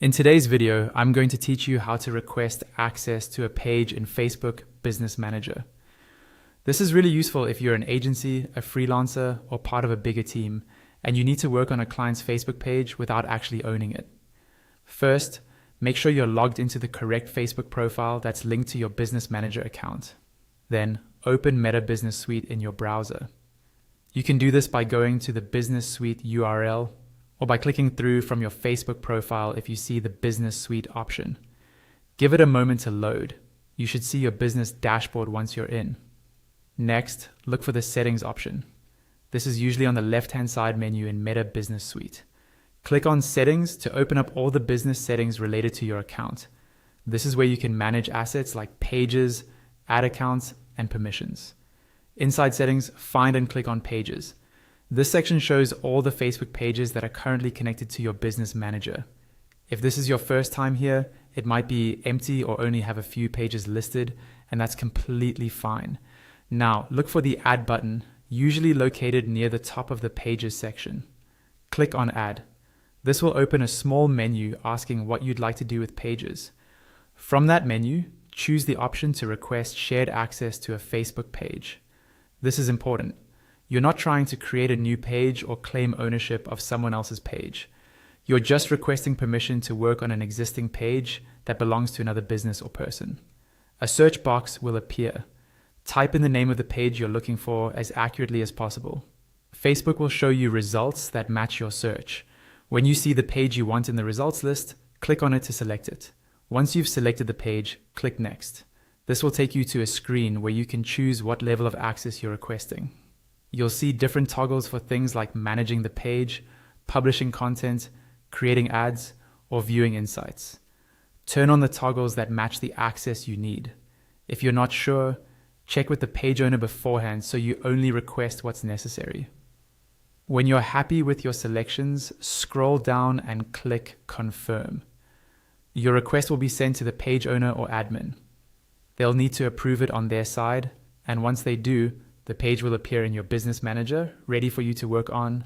In today's video, I'm going to teach you how to request access to a page in Facebook Business Manager. This is really useful if you're an agency, a freelancer, or part of a bigger team, and you need to work on a client's Facebook page without actually owning it. First, make sure you're logged into the correct Facebook profile that's linked to your Business Manager account. Then, open Meta Business Suite in your browser. You can do this by going to the Business Suite URL or by clicking through from your Facebook profile if you see the Business Suite option. Give it a moment to load. You should see your business dashboard once you're in. Next, look for the Settings option. This is usually on the left-hand side menu in Meta Business Suite. Click on Settings to open up all the business settings related to your account. This is where you can manage assets like pages, ad accounts, and permissions. Inside Settings, find and click on Pages. This section shows all the Facebook pages that are currently connected to your Business Manager. If this is your first time here, it might be empty or only have a few pages listed, and that's completely fine. Now, look for the Add button, usually located near the top of the Pages section. Click on Add. This will open a small menu asking what you'd like to do with pages. From that menu, choose the option to request shared access to a Facebook page. This is important. You're not trying to create a new page or claim ownership of someone else's page. You're just requesting permission to work on an existing page that belongs to another business or person. A search box will appear. Type in the name of the page you're looking for as accurately as possible. Facebook will show you results that match your search. When you see the page you want in the results list, click on it to select it. Once you've selected the page, click Next. This will take you to a screen where you can choose what level of access you're requesting. You'll see different toggles for things like managing the page, publishing content, creating ads, or viewing insights. Turn on the toggles that match the access you need. If you're not sure, check with the page owner beforehand so you only request what's necessary. When you're happy with your selections, scroll down and click Confirm. Your request will be sent to the page owner or admin. They'll need to approve it on their side, and once they do, the page will appear in your Business Manager, ready for you to work on